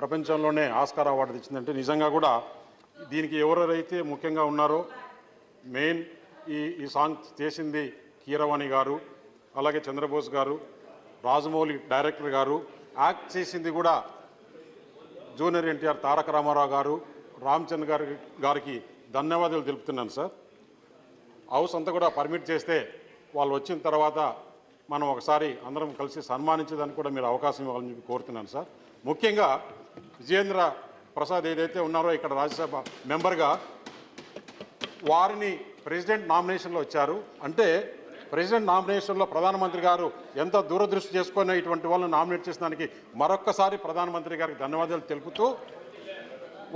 ప్రపంచంలోనే Oscar award తెచ్చిందంటే నిజంగా కూడా దీనికి ఎవరెవరైతే ముఖ్యంగా ఉన్నారో మెయిన్ ఈ సాంగ్ చేసింది కీరవాణి గారు, అలాగే చంద్రబోస్ గారు, రాజమౌళి డైరెక్టర్ గారు, యాక్ట్ చేసింది కూడా జూనియర్ ఎన్టీఆర్ తారక రామారావు గారు, రామచంద్ర గారికి ధన్యవాదాలు తెలుపుతున్నాను సార్. హౌస్ అంతా కూడా పర్మిట్ చేస్తే వాళ్ళు వచ్చిన తర్వాత మనం ఒకసారి అందరం కలిసి సన్మానించేదానికి కూడా మీరు అవకాశం ఇవ్వాలని చెప్పి కోరుతున్నాను సార్. ముఖ్యంగా విజయేంద్ర ప్రసాద్ ఏదైతే ఉన్నారో ఇక్కడ రాజ్యసభ మెంబర్గా వారిని ప్రెసిడెంట్ నామినేషన్లో వచ్చారు అంటే ప్రెసిడెంట్ నామినేషన్లో ప్రధానమంత్రి గారు ఎంత దూరదృష్టి చేసుకుని ఇటువంటి వాళ్ళని నామినేట్ చేసినానికి మరొక్కసారి ప్రధానమంత్రి గారికి ధన్యవాదాలు తెలుపుతూ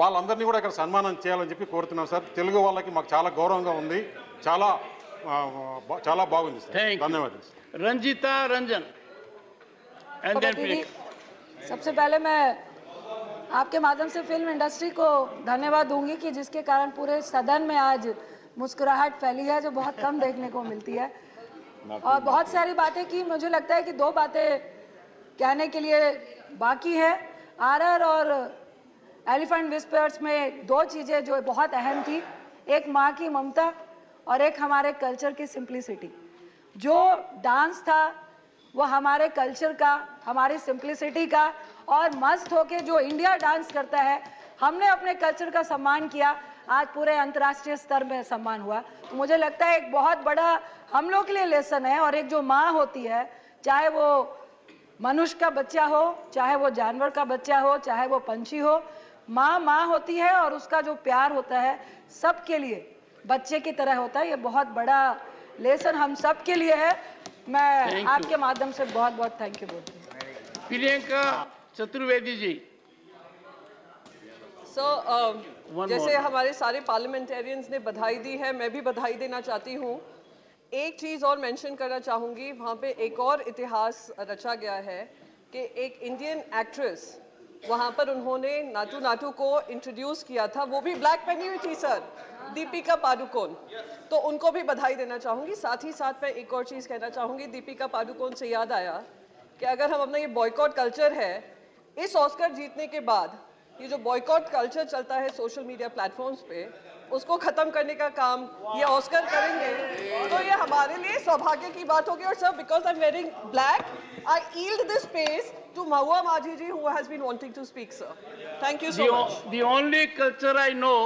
వాళ్ళందరినీ కూడా ఇక్కడ సన్మానం చేయాలని చెప్పి కోరుతున్నాం సార్. తెలుగు వాళ్ళకి మాకు చాలా గౌరవంగా ఉంది, చాలా చాలా బాగుంది సార్. ధన్యవాదాలు. रंजीता रंजन सबसे पहले मैं आपके माध्यम से फिल्म इंडस्ट्री को धन्यवाद दूंगी कि जिसके कारण पूरे सदन में आज मुस्कुराहट फैली है जो बहुत कम देखने को मिलती है और बहुत सारी बातें की. मुझे लगता है कि दो बातें कहने के लिए बाकी है. आरआर और एलिफेंट विस्पर्स में दो चीज़ें जो बहुत अहम थी, एक माँ की ममता और एक हमारे कल्चर की सिंप्लिसिटी. जो डांस था वो हमारे कल्चर का, हमारी सिंप्लिसिटी का और मस्त होके जो इंडिया डांस करता है, हमने अपने कल्चर का सम्मान किया. आज पूरे अंतर्राष्ट्रीय स्तर में सम्मान हुआ. तो मुझे लगता है एक बहुत बड़ा हम लोग के लिए लेसन है. और एक जो माँ होती है, चाहे वो मनुष्य का बच्चा हो, चाहे वो जानवर का बच्चा हो, चाहे वो पंछी हो, माँ होती है और उसका जो प्यार होता है सबके लिए बच्चे की तरह होता है. ये बहुत बड़ा लेसन हम सब के लिए है. मैं आपके माध्यम से बहुत बहुत थैंक यू बोलती हूँ. प्रियंका चतुर्वेदी जी. जैसे हमारे सारे पार्लियामेंटेरियंस ने बधाई दी है, मैं भी बधाई देना चाहती हूँ. एक चीज़ और मेंशन करना चाहूँगी, वहाँ पे एक और इतिहास रचा गया है कि एक इंडियन एक्ट्रेस वहाँ पर उन्होंने नाटू नाटू को इंट्रोड्यूस किया था, वो भी ब्लैक पहनी हुई थी सर, दीपिका पादुकोण. तो उनको भी बधाई देना चाहूँगी. साथ ही साथ मैं एक और चीज़ कहना चाहूँगी, दीपिका पादुकोण से याद आया कि अगर हम अपना ये बॉयकॉट कल्चर है, इस ऑस्कर जीतने के बाद ये जो बॉयकॉट कल्चर चलता है सोशल मीडिया प्लेटफॉर्म्स पे, उसको ख़त्म करने का काम ये ऑस्कर करेंगे. तो ये हमारे लिए सौभाग्य की बात होगी. और sir, because I am wearing black, I yield this space to Mahua Majhi ji, who has been wanting to speak, sir. Thank you so much. The only culture I know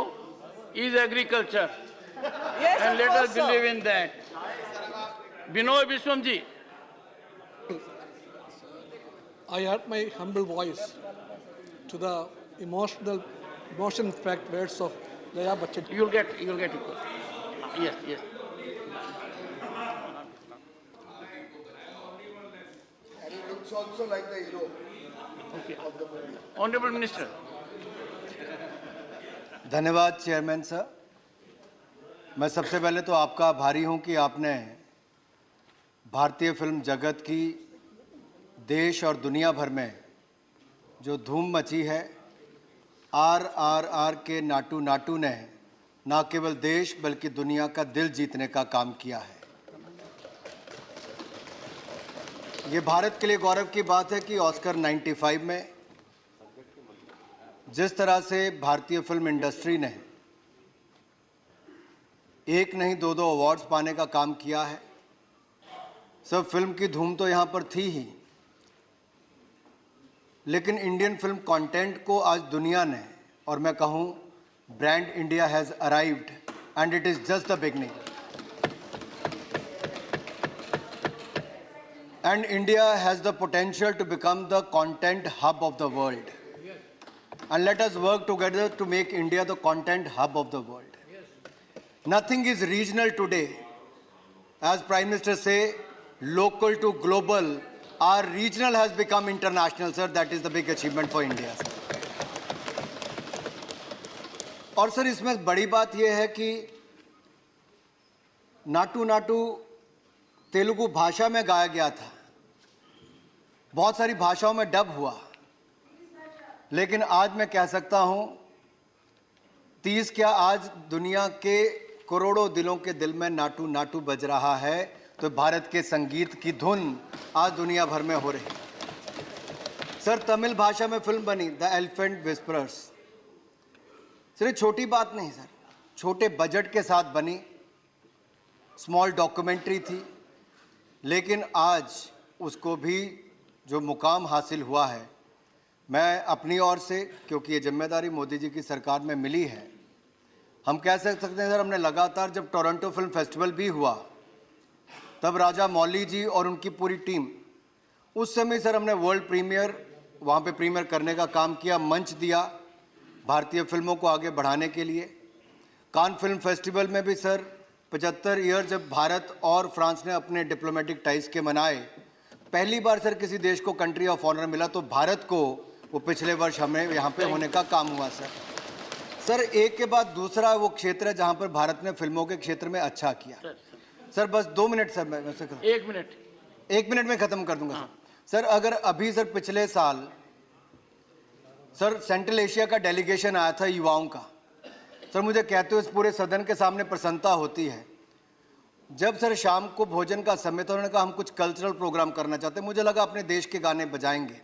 is agriculture. Yes, and let us sir. believe in that. Binoy Biswam ji. I add my humble voice to the emotion-packed words of Jaya Bachchan. You'll get it. Yes. And he looks also like the hero of the movie. Honorable Minister. धन्यवाद chairman sir. मैं सबसे पहले तो आपका आभारी हूं कि आपने भारतीय फिल्म जगत की देश और दुनिया भर में जो धूम मची है, RRR के नाटू नाटू ने न केवल देश बल्कि दुनिया का दिल जीतने का काम किया है. ये भारत के लिए गौरव की बात है कि ऑस्कर 95 में जिस तरह से भारतीय फिल्म इंडस्ट्री ने एक नहीं दो अवार्ड्स पाने का काम किया है. सब फिल्म की धूम तो यहाँ पर थी ही, लेकिन इंडियन फिल्म कंटेंट को आज दुनिया ने, और मैं कहूँ brand India has arrived and it is just the beginning. And India has the potential to become the content hub of the world. And let us work together to make India the content hub of the world. Nothing is regional today. As Prime Minister say, local to global, our regional has become international, sir. That is the big achievement for India, sir. और sir इसमें बड़ी बात यह है कि नाटू नाटू तेलुगु भाषा में गाया गया था, बहुत सारी भाषाओं में डब हुआ, लेकिन आज मैं कह सकता हूं 30 क्या आज दुनिया के करोड़ों दिलों के दिल में नाटू नाटू बज रहा है. तो भारत के संगीत की धुन आज दुनिया भर में हो रही है. सर तमिल भाषा में फिल्म बनी द एलिफेंट विस्परर्स। सर ये छोटी बात नहीं सर, छोटे बजट के साथ बनी, स्मॉल डॉक्यूमेंट्री थी, लेकिन आज उसको भी जो मुकाम हासिल हुआ है, मैं अपनी ओर से, क्योंकि ये जिम्मेदारी मोदी जी की सरकार में मिली है, हम कह सकते हैं सर, हमने लगातार, जब टोरंटो फिल्म फेस्टिवल भी हुआ तब राजा मौली जी और उनकी पूरी टीम, उस समय सर हमने वर्ल्ड प्रीमियर वहाँ पे प्रीमियर करने का काम किया, मंच दिया भारतीय फिल्मों को आगे बढ़ाने के लिए। कान फिल्म फेस्टिवल में भी सर 75 ईयर जब भारत और फ्रांस ने अपने डिप्लोमेटिक टाइज के मनाए, पहली बार सर किसी देश को कंट्री ऑफ ऑनर मिला, तो भारत को वो पिछले वर्ष हमें यहाँ पे होने का काम हुआ सर। सर एक के बाद दूसरा वो क्षेत्र है जहाँ पर भारत ने फिल्मों के क्षेत्र में अच्छा किया। सर बस 2 मिनट सर, मैं 1 मिनट में खत्म कर दूंगा सर। अगर अभी सर पिछले साल सर सेंट्रल एशिया का डेलीगेशन आया था युवाओं का, सर मुझे कहते हुए इस पूरे सदन के सामने प्रसन्नता होती है। जब सर शाम को भोजन का समय था, उन्होंने कहा हम कुछ कल्चरल प्रोग्राम करना चाहते हैं, मुझे लगा अपने देश के गाने बजाएंगे।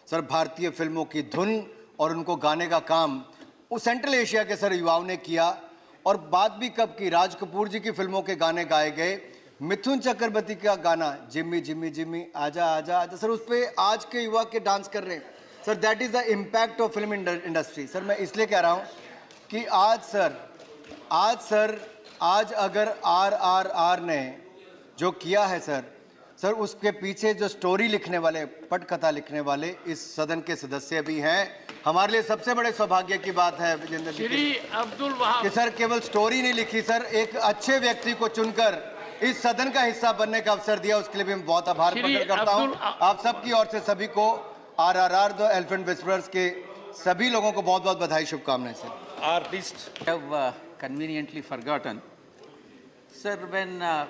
सर भारतीय फिल्मों की धुन और उनको गाने का काम उस सेंट्रल एशिया के सर युवाओं ने किया। और बात भी कब की, राज कपूर जी की फिल्मों के गाने गाए गए, मिथुन चक्रवर्ती का गाना जिम्मी जिम्मी जिम्मी आजा आजा आजा, सर उस पर आज के युवा के डांस कर रहे हैं। Sir that is the impact of film industry. Sir मैं इसलिए कह रहा हूँ कि आज अगर RRR ने जो किया है सर उसके पीछे जो स्टोरी लिखने वाले, पटकथा लिखने वाले इस सदन के सदस्य भी हैं। हमारे लिए सबसे बड़े सौभाग्य की बात है विजेंद्र जी कि सर केवल स्टोरी नहीं लिखी, सर एक अच्छे व्यक्ति को चुनकर इस सदन का हिस्सा बनने का अवसर दिया, उसके लिए भी मैं बहुत आभार प्रकट करता हूं। आप सबकी ओर से सभी को RRR द एलिफेंट विस्परर्स के सभी लोगों को बहुत बहुत बधाई, शुभकामनाएं sir. Artists have conveniently forgotten. Sir, when a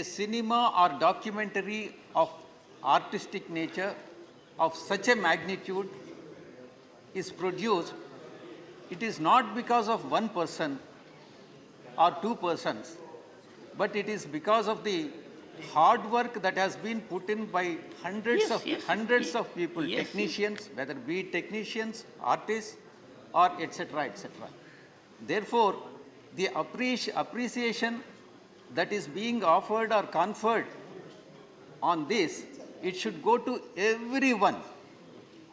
cinema or documentary of artistic nature of such a magnitude is produced, it is not because of one person or two persons, but it is because of the hard work that has been put in by hundreds of people, technicians, whether be it technicians, artists, or etc., etc. Therefore, the appreciation that is being offered or conferred on this, it should go to everyone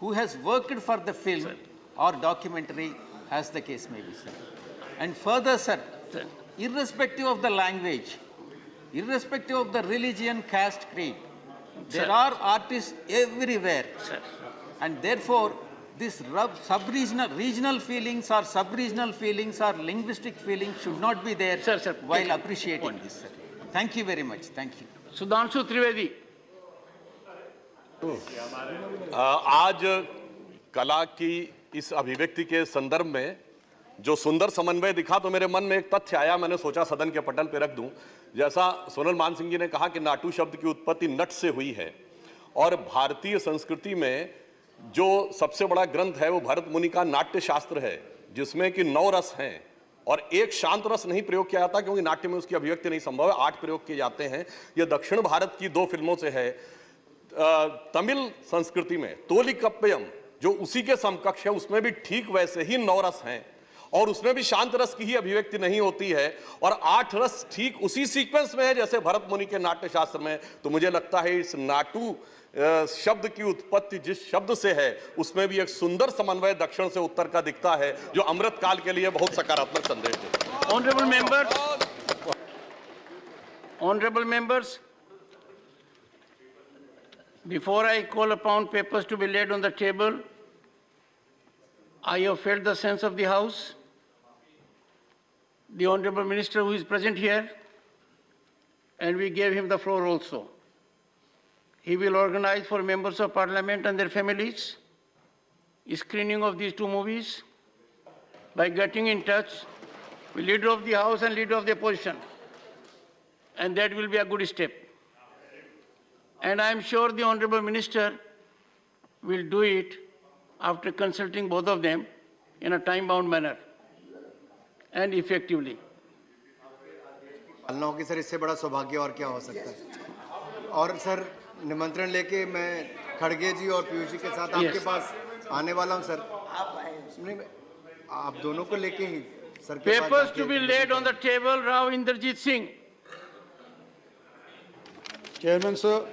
who has worked for the film or documentary, as the case may be, sir. And further, sir, irrespective of the language, irrespective of the religion, caste, creed, there are artists everywhere. And therefore, this regional feelings or sub-regional feelings or linguistic feelings should not be there while appreciating this, sir. Thank you very much. Thank you. Sudhanshu Trivedi. आज कला की इस अभिव्यक्ति के संदर्भ में जो सुंदर समन्वय दिखा, तो मेरे मन में एक तथ्य आया, मैंने सोचा सदन के पटल पे रख दूं। जैसा सोनल मान सिंह जी ने कहा कि नाटू शब्द की उत्पत्ति नट से हुई है, और भारतीय संस्कृति में जो सबसे बड़ा ग्रंथ है वो भरत मुनि का नाट्य शास्त्र है, जिसमें कि 9 रस हैं और एक शांत रस नहीं प्रयोग किया जाता, क्योंकि नाट्य में उसकी अभिव्यक्ति नहीं संभव है, 8 प्रयोग किए जाते हैं। यह दक्षिण भारत की 2 फिल्मों से है। तमिल संस्कृति में तोलिकप्पयम जो उसी के समकक्ष है, उसमें भी ठीक वैसे ही 9 रस हैं, और उसमें भी शांत रस की ही अभिव्यक्ति नहीं होती है, और 8 रस ठीक उसी सीक्वेंस में है जैसे भरत मुनि के नाट्य शास्त्र में। तो मुझे लगता है इस नाटू शब्द की उत्पत्ति जिस शब्द से है, उसमें भी एक सुंदर समन्वय दक्षिण से उत्तर का दिखता है, जो अमृत काल के लिए बहुत सकारात्मक संदेश है। Honorable members, before I call upon papers to be laid on the table, I have felt the sense of the House. The Honorable Minister who is present here, and we gave him the floor also. He will organize for members of Parliament and their families screening of these 2 movies by getting in touch with Leader of the House and Leader of the Opposition. And that will be a good step. And I am sure the Honorable Minister will do it after consulting both of them in a time-bound manner and effectively. की sir इससे बड़ा सौभाग्य और क्या हो सकता है। और सर निमंत्रण लेके मैं खड़गे जी और पीयूष जी के साथ आपके Yes. पास आने वाला हूं सर। नहीं, आप दोनों को लेके ही सर के पास Papers to जाके- be laid on the table, Rao Inderjit Singh. Chairman, sir,